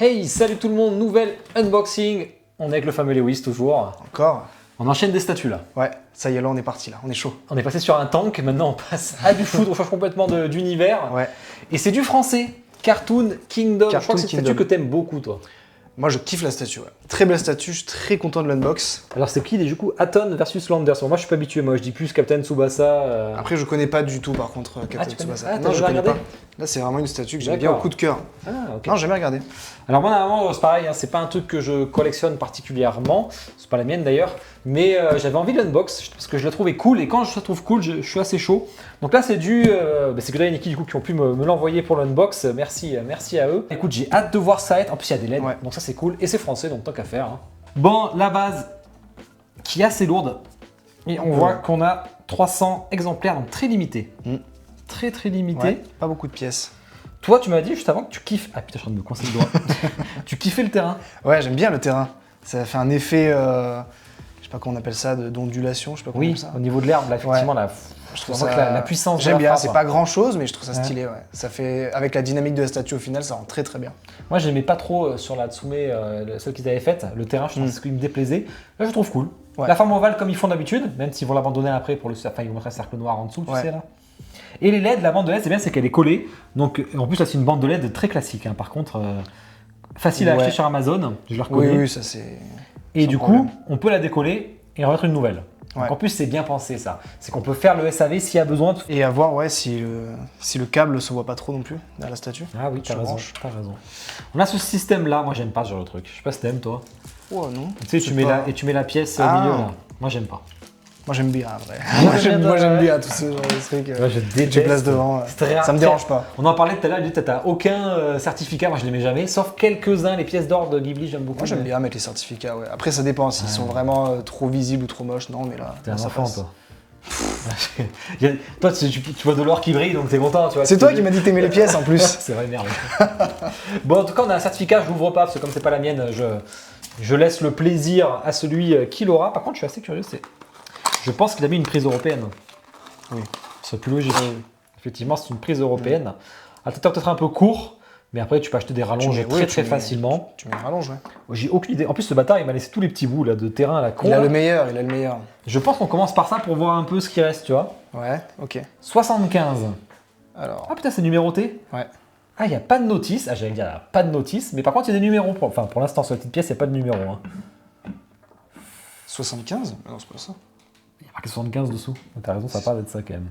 Hey, salut tout le monde, nouvelle unboxing. On est avec le fameux Lewis toujours. Encore? On enchaîne des statues là. Ouais, ça y est, là on est parti, là, on est chaud. On est passé sur un tank, maintenant on passe à du foot, on change complètement d'univers. Ouais. Et c'est du français, Cartoon Kingdom. Je crois que c'est une statue que t'aimes beaucoup toi. Moi je kiffe la statue, ouais. Très belle statue, je suis très content de l'unbox. Alors c'est qui du coup Aton versus Landers? Moi je suis pas habitué, moi je dis plus Captain Tsubasa. Après je connais pas du tout par contre Captain Tsubasa. Non, je connais pas. Là c'est vraiment une statue que j'aime bien au coup de cœur. Ah, ok. Non, j'ai jamais regardé. Alors moi normalement c'est pareil, hein, c'est pas un truc que je collectionne particulièrement, c'est pas la mienne d'ailleurs, mais j'avais envie de l'unbox parce que je la trouvais cool et quand je la trouve cool je suis assez chaud. Donc là c'est c'est Gray et Nikki du coup qui ont pu me l'envoyer pour l'unbox, merci à eux. Écoute j'ai hâte de voir ça être, en plus il y a des LED, ouais. donc ça c'est cool et c'est français donc tant qu'à faire. Hein. Bon la base qui est assez lourde et on voit qu'on a 300 exemplaires donc très limité. Très limité. Ouais, pas beaucoup de pièces. Toi, tu m'as dit juste avant que tu kiffes. Ah putain, je suis en train de me coincer le doigt. Tu kiffais le terrain. Ouais, j'aime bien le terrain. Ça fait un effet, je sais pas comment on appelle ça, d'ondulation, je sais pas comment on appelle ça. Au niveau de l'herbe, là, effectivement, ouais. Je trouve ça la puissance. J'aime bien, c'est pas grand chose, mais je trouve ça stylé. Ouais. Ça fait, avec la dynamique de la statue au final, ça rend très bien. Moi, j'aimais pas trop sur la Tsume, celle qu'ils avaient faite. Le terrain, je trouve ce qui me déplaisait. Là, je trouve cool. Ouais. La forme ovale, comme ils font d'habitude, même s'ils vont l'abandonner après pour ils vont montrer le cercle noir en dessous, tu sais là. Et les LED, la bande de LED, c'est bien, c'est qu'elle est collée. Donc, en plus, là, c'est une bande de LED très classique. Hein. Par contre, facile à acheter sur Amazon. Je le reconnais. Oui, ça c'est. Et du coup, on peut la décoller et en remettre une nouvelle. Donc en plus, c'est bien pensé ça. C'est qu'on peut faire le SAV s'il y a besoin. Et à voir si le câble se voit pas trop non plus derrière la statue. Ah oui, t'as raison. On a ce système-là. Moi, j'aime pas ce genre de truc. Je sais pas si t'aimes, toi. Oh non. Tu sais, tu mets la pièce au milieu là. Moi, j'aime pas. Moi j'aime bien, vrai. Moi j'aime bien tout ce genre de trucs. Moi je déteste. Tu places devant, ça me dérange pas. On en parlait tout à l'heure, t'as aucun certificat, moi je les mets jamais, sauf quelques-uns, les pièces d'or de Ghibli, j'aime beaucoup. Moi j'aime bien mettre les certificats, ouais. Après ça dépend s'ils sont vraiment trop visibles ou trop moches, non mais là. T'es un enfant toi. Toi tu vois de l'or qui brille donc t'es content, tu vois. C'est toi qui m'as dit que t'aimais les pièces en plus. C'est vrai, merde. Bon en tout cas on a un certificat, je l'ouvre pas parce que comme c'est pas la mienne, je laisse le plaisir à celui qui l'aura. Par contre je suis assez curieux, je pense qu'il a mis une prise européenne. Oui. C'est plus logique. Oui. Effectivement, c'est une prise européenne. Peut-être un peu court, mais après tu peux acheter des rallonges très facilement. Tu mets une rallonge, ouais. J'ai aucune idée. En plus, ce bâtard, il m'a laissé tous les petits bouts là, de terrain à la con. Il a le meilleur. Je pense qu'on commence par ça pour voir un peu ce qui reste, tu vois. Ouais, ok. 75. Alors. Ah putain, c'est numéroté. Ouais. Ah, il n'y a pas de notice. Ah, j'allais dire, il n'y a pas de notice, mais par contre, il y a des numéros. Enfin, pour l'instant, sur la petite pièce, il n'y a pas de numéro. Hein. 75 ? Ah non, c'est pas ça. Il y a marqué 75 dessous. T'as raison, ça parle d'être ça quand même.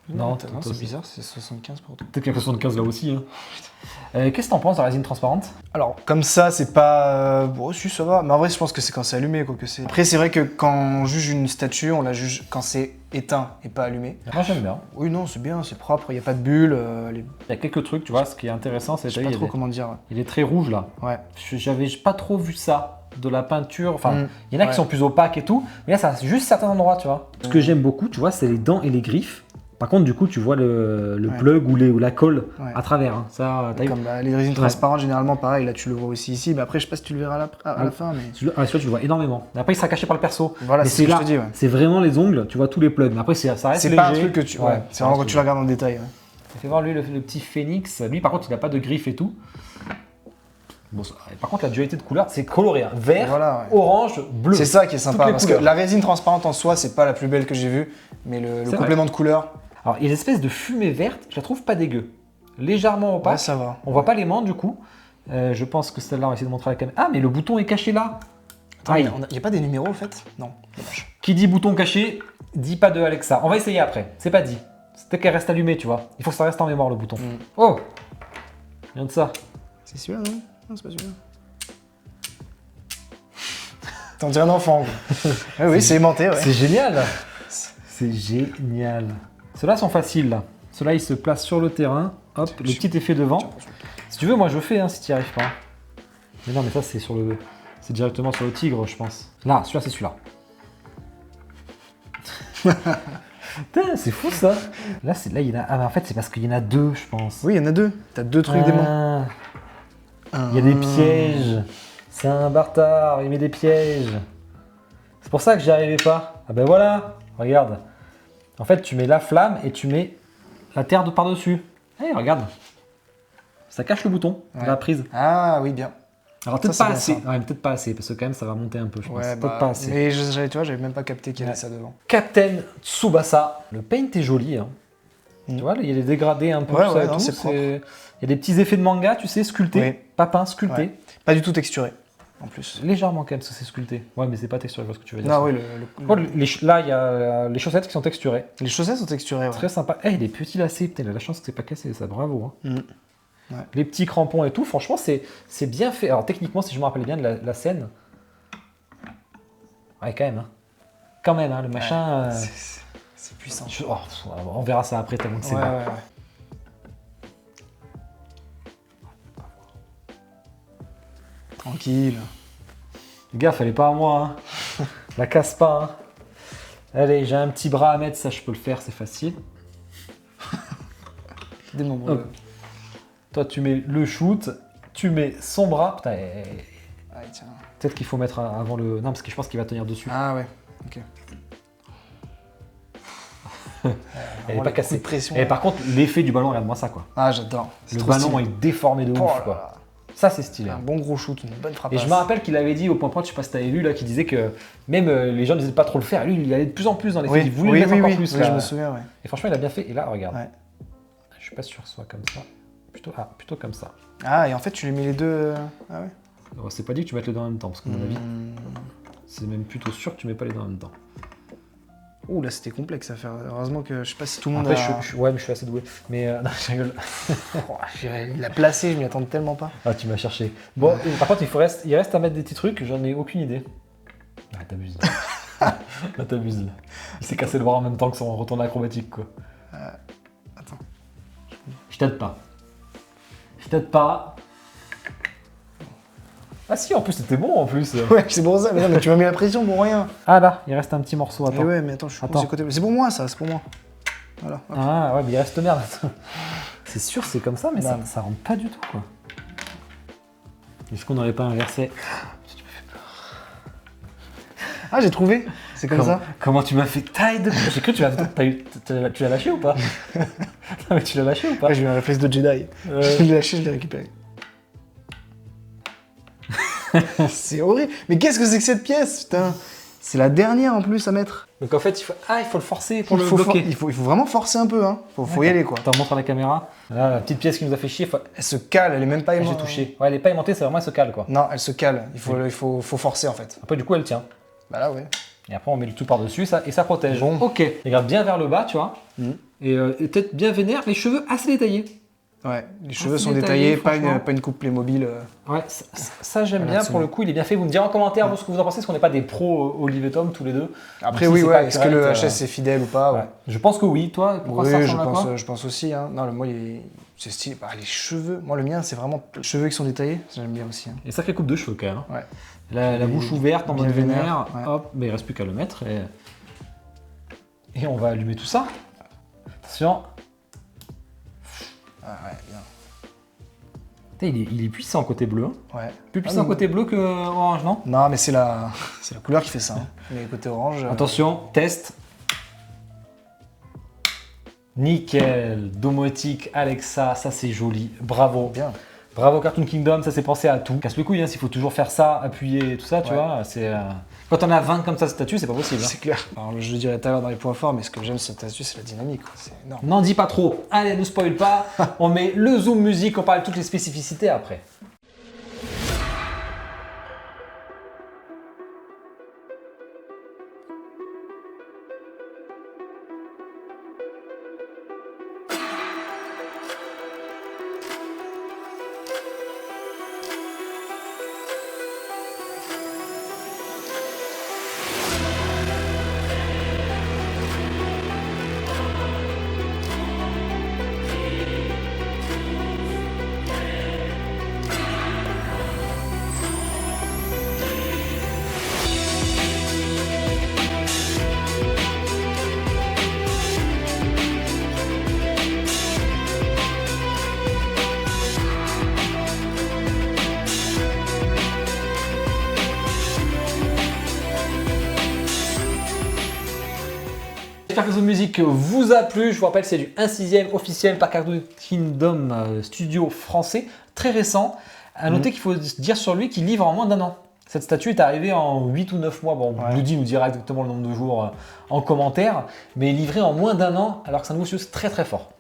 Non, c'est bizarre, c'est 75 pour toi. Peut-être qu'il y a 75 là aussi. Hein. Qu'est-ce que t'en penses de la résine transparente? Alors, comme ça, c'est pas. Bon, si, ça va. Mais en vrai, je pense que c'est quand c'est allumé, quoi. Après, c'est vrai que quand on juge une statue, on la juge quand c'est éteint et pas allumé. Moi, j'aime bien. Oui, non, c'est bien, c'est propre, il n'y a pas de bulles. Il y a quelques trucs, tu vois, ce qui est intéressant, c'est je sais pas trop comment dire. Il est très rouge là. Ouais. J'avais pas trop vu ça. De la peinture, enfin, il y en a qui sont plus opaques et tout, mais là, ça a juste certains endroits, tu vois. Ce que j'aime beaucoup, tu vois, c'est les dents et les griffes. Par contre, du coup, tu vois le plug ou la colle à travers. Hein. Ça, comme les résines transparentes, généralement, pareil, là, tu le vois aussi ici. Mais après, je sais pas si tu le verras à la fin. Mais... Celui-là, tu le vois énormément. Après, il sera caché par le perso. Voilà, c'est ce que je te dis. C'est vraiment les ongles, tu vois tous les plugs. Mais après, ça reste léger. C'est pas un truc que tu. Ouais, c'est vraiment quand tu le regardes en détail. Ouais. Fais voir lui, le petit phénix. Lui, par contre, il n'a pas de griffes et tout. Bon, par contre, la dualité de couleurs, c'est coloré. Hein. Vert, orange, bleu. C'est ça qui est sympa. Parce que la résine transparente en soi, c'est pas la plus belle que j'ai vue. Mais le complément de couleurs. Alors, il y a une espèce de fumée verte, je la trouve pas dégueu. Légèrement opaque. Ouais, ça va. On voit pas les menthes du coup. Je pense que celle-là, on va essayer de montrer à la caméra. Ah, mais le bouton est caché là. Attends, il n'y a pas des numéros en fait? Non, dommage. Qui dit bouton caché, dit pas de Alexa. On va essayer après. C'est pas dit. C'est qu'elle reste allumée, tu vois. Il faut que ça reste en mémoire le bouton. Oh! Rien de ça. C'est celui-là, non? Non, c'est pas celui-là. T'en dis un enfant. Oui, c'est aimanté, ouais. C'est génial. C'est génial. Ceux-là sont faciles, là. Ceux-là, ils se placent sur le terrain. Hop, le petit effet devant. Si tu veux, moi, je fais, hein, si tu n'y arrives pas. Mais non, mais ça, c'est c'est directement sur le tigre, je pense. Là, celui-là, c'est celui-là. Putain, c'est fou, ça. Là, il y en a... Ah, mais en fait, c'est parce qu'il y en a deux, je pense. Oui, il y en a deux. T'as deux trucs d'aimant. Il y a des pièges. C'est un bâtard, il met des pièges. C'est pour ça que j'y arrivais pas. Ah ben voilà, regarde. En fait, tu mets la flamme et tu mets la terre de par-dessus. Hey, regarde. Ça cache le bouton de la prise. Ah oui, bien. Alors peut-être pas assez. Ouais, peut-être pas assez, parce que quand même ça va monter un peu, je pense. Peut-être pas assez. Mais tu vois, j'avais même pas capté qu'il y avait ça devant. Captain Tsubasa. Le paint est joli. Hein. Tu vois, il y a des dégradés un peu. C'est propre. Il y a des petits effets de manga, tu sais, sculptés. Oui. Pas peints, sculptés. Ouais. Pas du tout texturé, en plus. Légèrement quand même, ça c'est sculpté. Ouais, mais c'est pas texturé, je vois ce que tu veux dire. Non, oui, là, il y a les chaussettes qui sont texturées. Les chaussettes sont texturées, ouais. Très sympa. Eh, les petits lacets, putain, il a la chance que c'est pas cassé, ça, bravo. Hein. Ouais. Les petits crampons et tout, franchement, c'est bien fait. Alors, techniquement, si je me rappelle bien de la scène. Ouais, quand même. Hein. Quand même, hein, le machin. C'est puissant. On verra ça après, tellement que c'est bon. Tranquille. Gars, fallait pas à moi. Hein. La casse pas. Hein. Allez, j'ai un petit bras à mettre, ça je peux le faire, c'est facile. Démembre-le. Toi, tu mets le shoot, tu mets son bras. Putain, tiens. Peut-être qu'il faut mettre avant le. Non, parce que je pense qu'il va tenir dessus. Ah ouais, ok. Elle est pas cassée. Pression, et par contre, l'effet du ballon, regarde-moi ça, quoi. Ah, j'adore. Le ballon est déformé de ouf, quoi. Ça, c'est stylé. Un bon gros shoot, une bonne frappe. Et je me rappelle qu'il avait dit au point, je sais pas si t'avais lu, là, qu'il disait que même les gens n'hésitent pas trop le faire. Et lui, il allait de plus en plus dans les faits. Il voulait le mettre encore plus. Oui, je me souviens, ouais. Et franchement, il a bien fait. Et là, regarde. Ouais. Je suis pas sûr que ce soit comme ça. Plutôt comme ça. Ah, et en fait, tu lui mets les deux. Ah ouais. Alors, c'est pas dit que tu mettes les deux en même temps, parce que, à mon avis, c'est même plutôt sûr que tu mets pas les deux en même temps. Ouh, là, c'était complexe à faire. Heureusement que je sais pas si tout le monde Après, a... ouais, mais je suis assez doué. Mais non, je rigole. Il l'a placé, je m'y attendais tellement pas. Ah, tu m'as cherché. Bon, par contre, il reste à mettre des petits trucs, j'en ai aucune idée. Ah, t'abuses. Là, t'abuses. Là. Il s'est cassé le bras en même temps que son retourne acrobatique, quoi. Attends. Je t'aide pas. Ah si, en plus, c'était bon, en plus. Ouais, c'est pour ça. Mais non, mais tu m'as mis la pression pour rien. Ah là, il reste un petit morceau, attends. Mais ouais, mais attends, je suis de côté. C'est pour moi, ça, c'est pour moi. Voilà. Hop. Ah ouais, mais il reste merde. C'est sûr, c'est comme ça, mais ça rentre pas du tout, quoi. Est-ce qu'on n'aurait pas inversé? Ah, j'ai trouvé. C'est comme ça. Comment tu m'as fait taille de... J'ai cru que tu l'as lâché ou pas? Non, mais tu l'as lâché ou pas? Ouais, j'ai eu un réflexe de Jedi. Je l'ai lâché, je l'ai récupéré. C'est horrible. Mais qu'est-ce que c'est que cette pièce, putain? C'est la dernière en plus à mettre. Donc en fait, il faut le forcer pour le bloquer. Il faut vraiment forcer un peu, hein. Faut y aller, quoi. T'en montres à la caméra. Là, la petite pièce qui nous a fait chier. Elle se cale, elle est même pas aimantée. J'ai touché. Ouais, elle est pas aimantée, c'est vraiment elle se cale, quoi. Non, elle se cale. Il faut forcer, en fait. Après, du coup, elle tient. Bah là, ouais. Et après, on met le tout par-dessus et ça protège. Bon. Ok. Regarde bien vers le bas, tu vois. Et peut-être bien vénère, les cheveux assez détaillés. Ouais, les cheveux sont détaillés, pas une coupe Playmobil. Ouais, ça j'aime bien, pour le coup, il est bien fait. Vous me direz en commentaire ce que vous en pensez, parce qu'on n'est pas des pros Olive et Tom tous les deux. Après, oui, ouais, est-ce que le HS est fidèle ou pas? Ouais. Je pense que oui, toi, pourquoi ça ressemble à quoi? Je pense aussi. Hein. Non, moi, c'est stylé. Bah, les cheveux, moi, le mien, c'est vraiment les cheveux qui sont détaillés, ça j'aime bien aussi. Hein. Et sacrée coupe de cheveux quand même. Ouais. La bouche ouverte en mode vénère, ouais. hop, mais il reste plus qu'à le mettre. Et on va allumer tout ça. Attention. Ah ouais, bien. Il est puissant côté bleu. Hein. Ouais. Plus puissant côté bleu que orange, non? Non, mais c'est la couleur qui fait ça. Hein. Mais côté orange. Attention, test. Nickel, domotique, Alexa, ça c'est joli. Bravo. Bien. Bravo Cartoon Kingdom, ça c'est pensé à tout. Casse le couille, hein, s'il faut toujours faire ça, appuyer, tout ça, tu vois. C'est quand on a 20 comme ça statue, c'est pas possible. Hein. C'est clair. Alors, je le dirai tout à l'heure dans les points forts, mais ce que j'aime cette statue, c'est la dynamique. C'est énorme. N'en dis pas trop. Allez, ne spoil pas. On met le zoom musique, on parle de toutes les spécificités après. j'espère que cette musique vous a plu. Je vous rappelle, c'est du 1/6 officiel par Cartoon Kingdom Studio français, très récent. À noter qu'il faut dire sur lui qu'il livre en moins d'un an. Cette statue est arrivée en 8 ou 9 mois. Bon, Bloody nous dira exactement le nombre de jours en commentaire, mais livré en moins d'un an, alors que c'est un nouveau studio très très fort.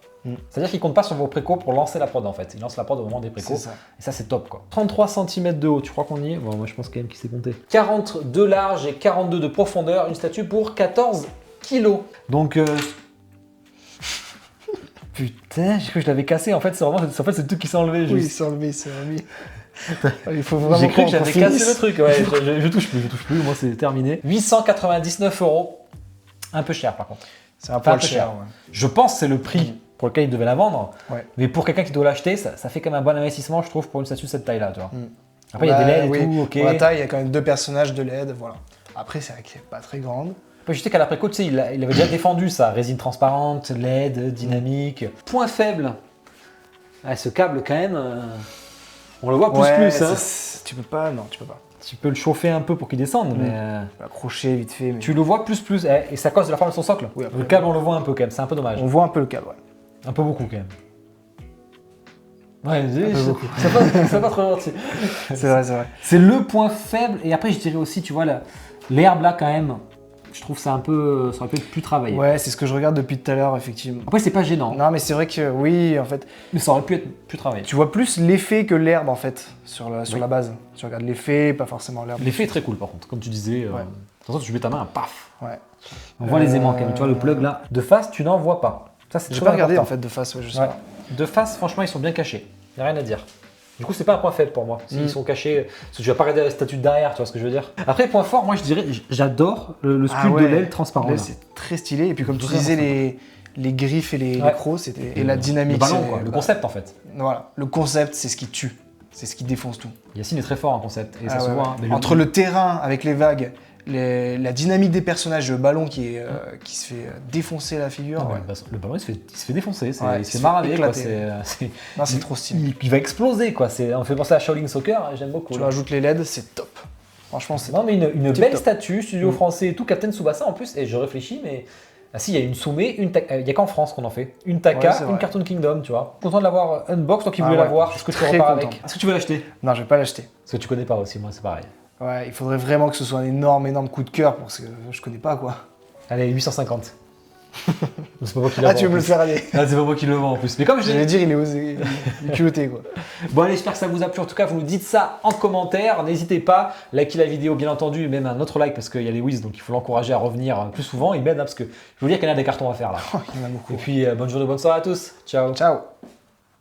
C'est-à-dire qu'il ne compte pas sur vos précos pour lancer la prod en fait. Il lance la prod au moment des précos. Et ça c'est top quoi. 33 cm de haut, tu crois qu'on y est? Bon, moi je pense quand même qu'il s'est compté. 40 de large et 42 de profondeur. Une statue pour 14 kilos. Donc putain, j'ai cru que je l'avais cassé. En fait, c'est vraiment c'est le truc qui s'est enlevé. Oui, il s'est enlevé, c'est remis. Il faut vraiment. J'ai cru que j'avais cassé le truc. Ouais, je touche plus. Moi, c'est terminé. 899 €. Un peu cher, par contre. C'est un peu cher. Ouais. Je pense que c'est le prix pour lequel il devait la vendre. Ouais. Mais pour quelqu'un qui doit l'acheter, ça fait quand même un bon investissement, je trouve, pour une statue de cette taille-là. Tu vois. Après, il y a des LED et tout. Ok. Pour la taille, il y a quand même 2 personnages de LED. Voilà. Après, c'est vrai qu'elle n'est pas très grande. Je sais qu'à l'après-coup, tu sais, il avait déjà défendu ça. Résine transparente, LED, dynamique. Point faible. Ce câble, quand même. On le voit plus. Hein. Tu peux pas, non, tu peux pas. Tu peux le chauffer un peu pour qu'il descende, mais... accrocher vite fait. Mais... Tu le vois plus. Et c'est à cause de la forme de son socle. Oui, après, le câble, on le voit un peu quand même, c'est un peu dommage. On voit un peu le câble, ouais. Un peu beaucoup quand même. Ouais, c'est pas trop gentil. C'est vrai. C'est le point faible, et après je dirais aussi, tu vois, l'herbe là quand même, je trouve ça aurait pu être plus travaillé. Ouais, c'est ce que je regarde depuis tout à l'heure, effectivement. Après, c'est pas gênant. Non, mais c'est vrai que oui, en fait. Mais ça aurait pu être plus travaillé. Tu vois plus l'effet que l'herbe, en fait, sur la base. Tu regardes l'effet, pas forcément l'herbe. L'effet est très cool, par contre. Comme tu disais, de toute façon, tu mets ta main, paf. Ouais. On voit les aimants quand même. Tu vois le plug là. De face, tu n'en vois pas. Ça, c'est très important. J'ai pas regardé, en fait, de face, je sais pas. De face, franchement, ils sont bien cachés. Il n'y a rien à dire. Du coup, c'est pas un point faible pour moi. S'ils sont cachés, parce que tu vas pas regarder la statue de derrière, tu vois ce que je veux dire. Après, point fort, moi je dirais, j'adore le sculpte de l'aile transparent. C'est très stylé. Et puis, comme tu disais, les griffes et les crocs, c'était. Et la dynamique. Le ballon, quoi. Le concept en fait. Voilà. Le concept, c'est ce qui tue. C'est ce qui défonce tout. Yacine est très fort en concept. Et ça se voit. Hein. Entre le terrain avec les vagues, la dynamique des personnages, le ballon qui se fait défoncer la figure. Non, le ballon il se fait défoncer, il se fait maraver. C'est trop stylé. Il va exploser quoi. On fait penser à Shaolin Soccer, j'aime beaucoup. Tu rajoutes les LED, c'est top. Franchement, c'est non, mais une belle statue, studio français et tout, Captain Tsubasa en plus. Et je réfléchis, mais. Ah si, il y a une Sume, il n'y a qu'en France qu'on en fait. Une Taka, une Cartoon Kingdom, tu vois. Content de l'avoir unbox, toi qui voulais l'avoir. Est-ce que tu repars avec? Est-ce que tu veux l'acheter? Non, je vais pas l'acheter. Parce que tu connais pas aussi, moi c'est pareil. Ouais, il faudrait vraiment que ce soit un énorme coup de cœur parce que je connais pas quoi. Allez, 850. C'est pas moi qui le vends. Ah, tu veux me le faire aller? Ah, c'est pas moi qui le vends en plus. Mais comme j'allais dire, il est culotté quoi. Bon, allez, j'espère que ça vous a plu. En tout cas, vous nous dites ça en commentaire. N'hésitez pas, likez la vidéo bien entendu, et même un autre like parce qu'il y a les Wiz, donc il faut l'encourager à revenir plus souvent. Il m'aide parce que je veux dire qu'il y en a des cartons à faire là. Il y en a beaucoup. Et puis, bonne journée, bonne soirée à tous. Ciao. Ciao.